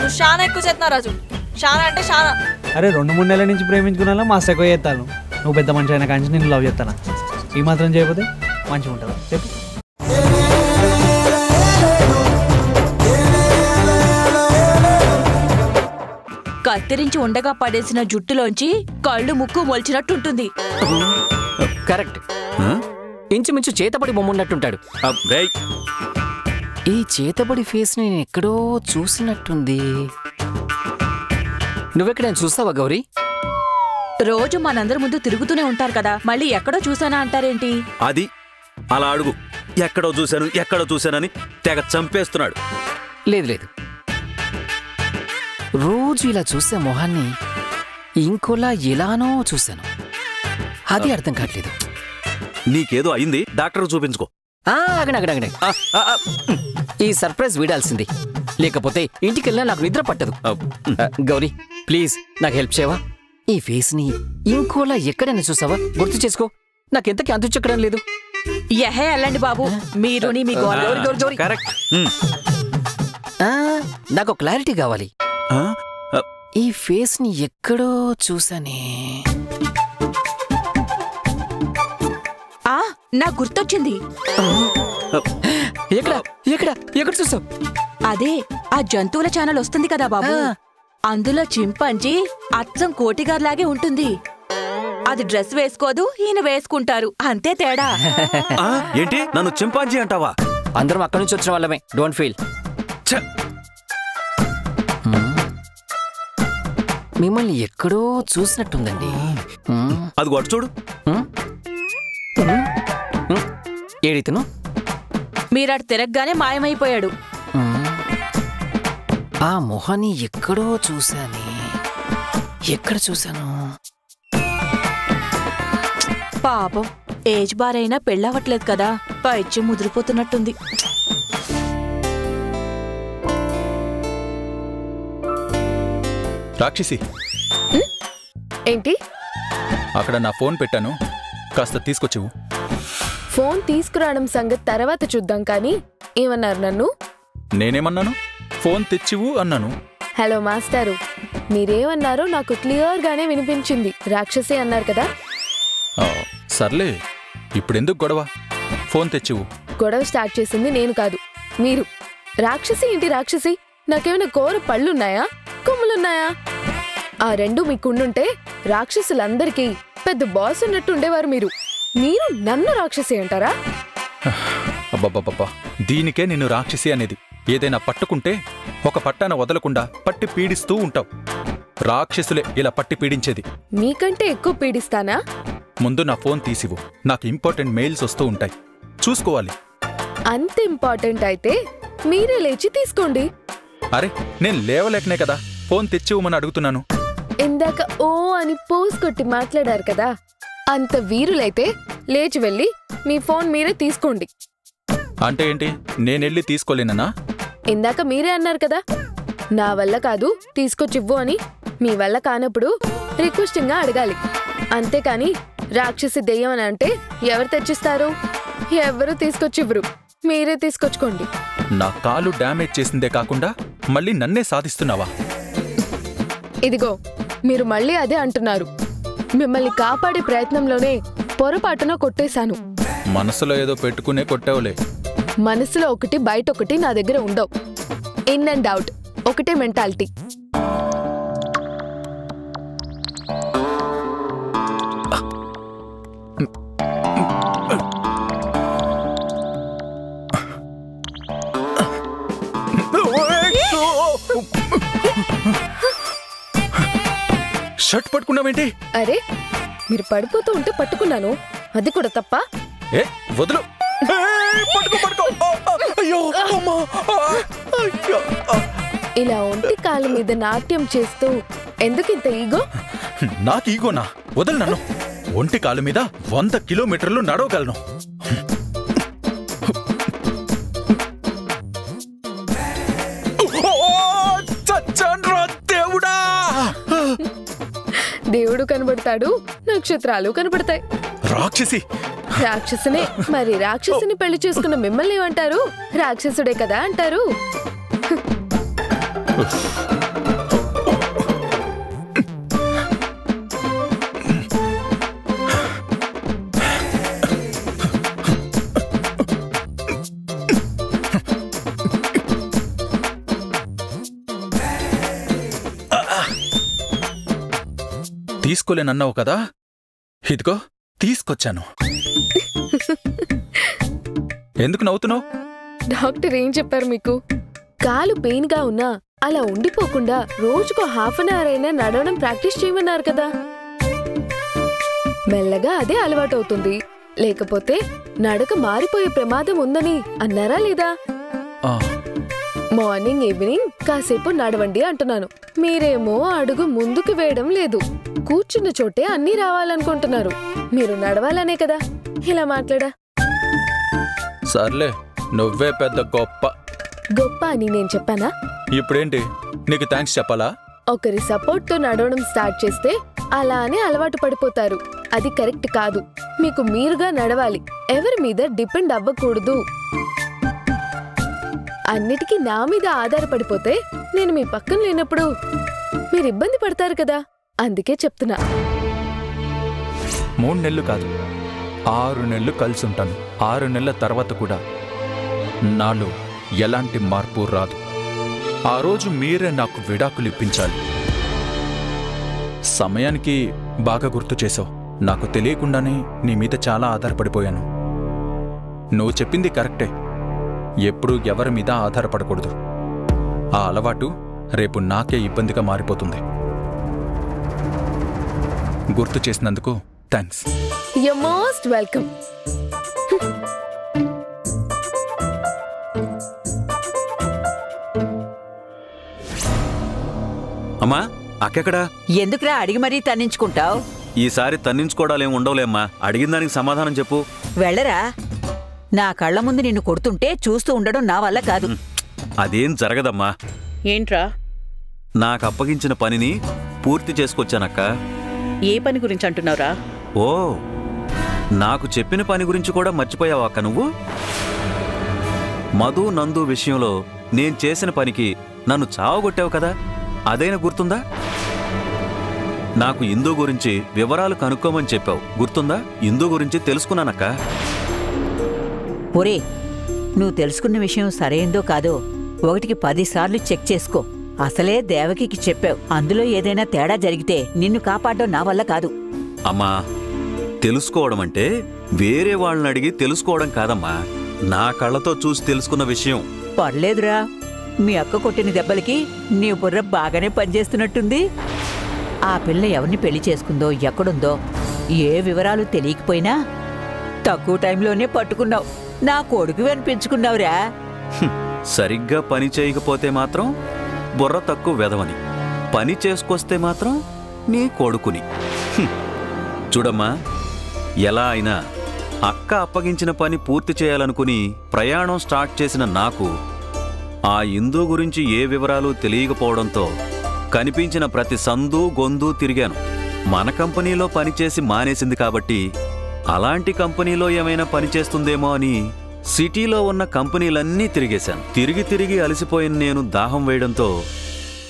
నువ్వు చాలా ఎక్కువ చేస్తున్నావు రాజు. చాలా అంటే చాలా. అరే 2-3 నెలల నుంచి ప్రేమించుకున్నా మస్తు ఎక్కువ చేస్తాను. నువ్వు పెద్ద మనిషి అయినా కానీ నేను లవ్ చేస్తాను. ఈ మాత్రం చేయకపోతే మంచిగా ఉంటుందా చెప్పు. కత్తిరించి ఉండగా పడేసిన జుట్టులోంచి కళ్ళు ముక్కు మొలిచినట్టుంటుంది. కరెక్ట్. ఇంచుమించు చేతబడి బొమ్మున్నట్టుంటాడు. ఈ చేతబడి ఫేస్ నేను ఎక్కడో చూసినట్టుంది. నువ్వెక్కడైనా చూస్తావా గౌరీ? రోజు మనందరి ముందు తిరుగుతూనే ఉంటారు కదా, మళ్ళీ ఎక్కడో చూసానా అంటారేంటి? అది అలా అడుగు. ఎక్కడో చూశానని తెగ చంపేస్తున్నాడు. లేదు లేదు, రోజు ఇలా చూసే మొహాన్ని ఇంకోలా ఎలానో చూశాను. అది అర్థం కావట్లేదు. నీకేదో అయింది, డాక్టర్ చూపించుకో. అగనగనగనే ఈ సర్ప్రైజ్ వీడాల్సింది, లేకపోతే ఇంటికెళ్ళినా నాకు నిద్ర పట్టదు. గౌరీ ప్లీజ్ నాకు హెల్ప్ చేయవా? ఈ ఫేస్ ని ఇంకోలా ఎక్కడైనా చూసావా? గుర్తు చేసుకో. నాకెంతకీ అంతు చెక్కడం లేదు. ఎహే వెళ్ళండి బాబు, మీరు మీ గోల. కరెక్ట్. నాకు క్లారిటీ కావాలి. ఈ ఫేస్ ని ఎక్కడో చూసానే. నాకు గుర్తొచ్చింది. ఎక్కడ చూసావు? అదే ఆ జంతువుల ఛానల్ వస్తుంది కదా బాబు, అందులో చింపాంజీ అచ్చం కోటిగారిలాగే ఉంటుంది. అది డ్రెస్ వేసుకోదు, ఈయన వేసుకుంటారు, అంతే తేడా. ఏంటి నన్ను చింపాంజీ అంటావా? అందరం అక్కడి నుంచి వచ్చిన వాళ్ళమే, డోంట్ ఫీల్. మిమ్మల్ని ఎక్కడో చూసినట్టుందండి. అది కొట్టు చూడు. ఏడితను? మీరటు తిరగగానే మాయమైపోయాడు. ఆ మొహాన్ని ఎక్కడో చూశానే. ఎక్కడ చూశాను? పాపం ఏజ్ బార్ అయినా పెళ్ళవట్లేదు కదా, పైచ్చి ముదిరిపోతున్నట్టుంది. రాక్షసి, ఏంటి? అక్కడ నా ఫోన్ పెట్టాను, కాస్త తీసుకొచ్చివు. ఫోన్ తీసుకురావడం సంగతి తర్వాత చూద్దాం కానీ ఏమన్నారు నన్ను? నేనేమన్నాను? ఫోన్ తెచ్చివు అన్నాను. హలో మాస్టారు, మీరేమన్నారో నాకు క్లియర్ గానే వినిపించింది. రాక్షసి అన్నారు కదా. సర్లే, ఇప్పుడెందుకు గొడవ? ఫోన్ తెచ్చివు. గొడవ స్టార్ట్ చేసింది నేను కాదు, మీరు. రాక్షసి ఏంటి రాక్షసి? నాకేమైనా కోర పళ్ళున్నాయా, కొమ్ములున్నాయా? ఆ రెండు మీకుండుంటే రాక్షసులందరికీ పెద్ద బాస్ ఉన్నట్టు ఉండేవారు మీరు. మీరు నన్ను రాక్షసి అంటారా? అబ్బబ్బబ్బబ్బా, దీనికే నిన్ను రాక్షసి అనేది. ఏదైనా పట్టుకుంటే ఒక పట్టాన వదలకుండా పట్టి పీడిస్తూ ఉంటావు. రాక్షసులే ఇలా పట్టి పీడించేది. మీకంటే ఎక్కువ పీడిస్తానా? ముందు నా ఫోన్ తీసివు, నాకు ఇంపార్టెంట్ మెయిల్స్ వస్తూ ఉంటాయి, చూసుకోవాలి. అంత ఇంపార్టెంట్ అయితే మీరే లేచి తీసుకోండి. అరే, నేను లేవలేకనే కదా ఫోన్ తెచ్చివ్వమని అడుగుతున్నాను. ఇందాక ఓ అని పోజ్ కొట్టి మాట్లాడారు కదా, అంత వీరులైతే లేచి వెళ్ళి మీ ఫోన్ మీరే తీసుకోండి. అంటే ఏంటి, నేనెళ్ళి తీసుకోలేనా? ఇందాక మీరే అన్నారు కదా, నా వల్ల కాదు తీసుకొచ్చివ్వు అని. మీ వల్ల కానప్పుడు రిక్వెస్టింగ్గా అడగాలి, అంతేకాని రాక్షసి దెయ్యం అని అంటే ఎవరు తెచ్చిస్తారు? ఎవరు తీసుకొచ్చివ్వరు, మీరే తీసుకొచ్చుకోండి. నా కాలు డ్యామేజ్ చేసిందే కాకుండా మళ్ళీ నన్నే సాధిస్తున్నావా? ఇదిగో మీరు మళ్ళీ అదే అంటున్నారు. మిమ్మల్ని కాపాడే ప్రయత్నంలోనే పొరపాటున కొట్టేశాను. మనసులో ఏదో పెట్టుకునే కొట్టావులే. మనసులో ఒకటి బయట ఒకటి నా దగ్గర ఉండవు. ఇన్ అండ్ అవుట్ ఒకటే మెంటాలిటీ. షర్ట్ పట్టుకున్నావేంటి? అరే, మీరు పడిపోతూ ఉంటే పట్టుకున్నాను, అది కూడా తప్ప? ఏ వదులు. ఇలా ఒంటి కాళ్ళ మీద నాట్యం చేస్తూ ఎందుకింత ఈగో? నాకు ఈగోనా? వదలు నన్ను. ఒంటి కాలు మీద 100 కిలోమీటర్లు నడవగలను. దేవుడా! దేవుడు కనబడతాడు, నక్షత్రాలు కనబడతాయి. రాక్షసి! రాక్షసునే. మరి రాక్షసుని పెళ్లి చేసుకున్న మిమ్మల్ని ఏమంటారు? రాక్షసుడే కదా అంటారు. తీసుకోలేనన్నావు కదా, ఇదిగో తీసుకొచ్చాను. ఎందుకు నవ్వుతున్నావు? డాక్టర్ ఏం చెప్పారు మీకు? కాలు పెయిన్ గా ఉన్నా అలా ఉండిపోకుండా రోజుకో హాఫ్ అన్ అవర్ అయినా నడవడం ప్రాక్టీస్ చేయమన్నారు కదా. మెల్లగా అదే అలవాటవుతుంది. లేకపోతే నడక మారిపోయే ప్రమాదం ఉందని అన్నారా లేదా? మార్నింగ్ ఈవినింగ్ కాసేపు నడవండి అంటున్నాను. మీరేమో అడుగు ముందుకు వేయడం లేదు. కూర్చున్న చోటే అన్నీ రావాలనుకుంటున్నారు. మీరు నడవాలనే కదా ఇలా మాట్లాడా. సర్లే, నువ్వే పెద్ద గొప్ప. గొప్ప అని నేను చెప్పానా? ఇప్పుడేంటి, నీకు థ్యాంక్స్ చెప్పాలా? ఒకరి సపోర్ట్ తో నడవడం స్టార్ట్ చేస్తే అలానే అలవాటు పడిపోతారు. అది కరెక్ట్ కాదు. మీకు మీరుగా నడవాలి. ఎవరి మీద డిపెండ్ అవ్వకూడదు. అన్నిటికీ నా మీద ఆధారపడిపోతే నేను మీ పక్కన లేనప్పుడు మీరు ఇబ్బంది పడతారు కదా. అందుకే చెప్తున్నా. 3 నెలలు కాదు, 6 నెలలు కలిసి ఉంటాను. 6 నెలల తర్వాత కూడా నాలో ఎలాంటి మార్పు రాదు. ఆ రోజు మీరే నాకు విడాకులు ఇప్పించాలి. సమయానికి బాగా గుర్తు చేసావు. నాకు తెలియకుండానే నీ మీద చాలా ఆధారపడిపోయాను. నువ్వు చెప్పింది కరెక్టే. ఎప్పుడూ ఎవరి మీద ఆధారపడకూడదు. ఆ అలవాటు రేపు నాకే ఇబ్బందిగా మారిపోతుంది. గుర్తు చేసినందుకు థ్యాంక్స్. You most welcome. అమ్మా, అక్కెక్కడా? ఎందుకురా అడిగి మరీ తన్నించుకుంటావు? ఈసారి తన్నించుకోవడాలేం ఉండవులేమ్మా. అడిగిన దానికి సమాధానం చెప్పు. వెళ్ళరా. నా కళ్ళ ముందు నిన్ను కొడుతుంటే చూస్తూ ఉండడం నా వల్ల కాదు. అదేం జరగదమ్మా. ఏంట్రా? నాకు అప్పగించిన పనిని పూర్తి చేసుకొచ్చానక్క. ఏ పని గురించి అంటున్నావురా? ఓ, నాకు చెప్పిన పని గురించి కూడా మర్చిపోయావా అక్క నువ్వు? మధు నందు విషయంలో నేను చేసిన పనికి నన్ను చావగొట్టావు కదా, అదైనా గుర్తుందా? నాకు ఇందు గురించి వివరాలు కనుక్కోమని చెప్పావు, గుర్తుందా? ఇందు గురించి తెలుసుకున్నానక్క. ఒరే, నువ్వు తెలుసుకున్న విషయం సరైందో కాదో 1కి 10 సార్లు చెక్ చేసుకో. అసలే దేవకికి చెప్పావు. అందులో ఏదైనా తేడా జరిగితే నిన్ను కాపాడడం నా వల్ల కాదు. అమ్మా, తెలుసుకోవడం అంటే వేరే వాళ్ళని అడిగి తెలుసుకోవడం కాదమ్మా, నా కళ్ళతో చూసి తెలుసుకున్న విషయం. పర్లేదురా, మీ అక్క కొట్టిన దెబ్బలకి నీ బుర్ర బాగానే పనిచేస్తున్నట్టుంది. ఆ పిల్ల ఎవరిని పెళ్లి చేసుకుందో, ఎక్కడుందో ఏ వివరాలు తెలియకపోయినా తక్కువ టైంలోనే పట్టుకున్నావు. నా కొడుకు అనిపించుకున్నావురా. సరిగ్గా పని చేయకపోతే మాత్రం బుర్ర తక్కువ వెదవని, పని చేసుకొస్తే మాత్రం నీ కొడుకుని. చూడమ్మా, ఎలా అయినా అక్క అప్పగించిన పని పూర్తి చేయాలనుకుని ప్రయాణం స్టార్ట్ చేసిన నాకు ఆ ఇందు గురించి ఏ వివరాలు తెలియకపోవడంతో కనిపించిన ప్రతి సందు గొందు తిరిగాను. మన కంపెనీలో పనిచేసి మానేసింది కాబట్టి అలాంటి కంపెనీలో ఏమైనా పనిచేస్తుందేమో అని సిటీలో ఉన్న కంపెనీలన్నీ తిరిగేశాను. తిరిగి అలసిపోయిన నేను దాహం వేయడంతో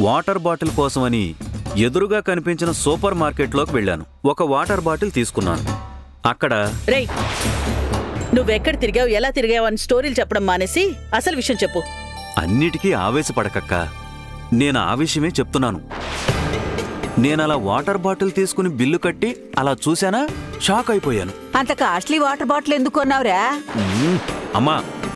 వాటర్ బాటిల్ కోసమని ఎదురుగా కనిపించిన సూపర్ మార్కెట్లోకి వెళ్ళాను. ఒక వాటర్ బాటిల్ తీసుకున్నాను. అక్కడ రేయ్, నువ్వెక్కడ తిరిగావు, ఎలా తిరిగావు అని స్టోరీలు చెప్పడం మానేసి అసలు విషయం చెప్పు. అన్నిటికీ ఆవేశపడకక్క, నేను ఆ విషయమే చెప్తున్నాను. నేనలా వాటర్ బాటిల్ తీసుకుని బిల్లు కట్టి అలా చూశానా, షాక్ అయిపోయాను. అంత కాస్ట్లీ వాటర్ బాటిల్ ఎందుకు కొన్నావురా? అమ్మా,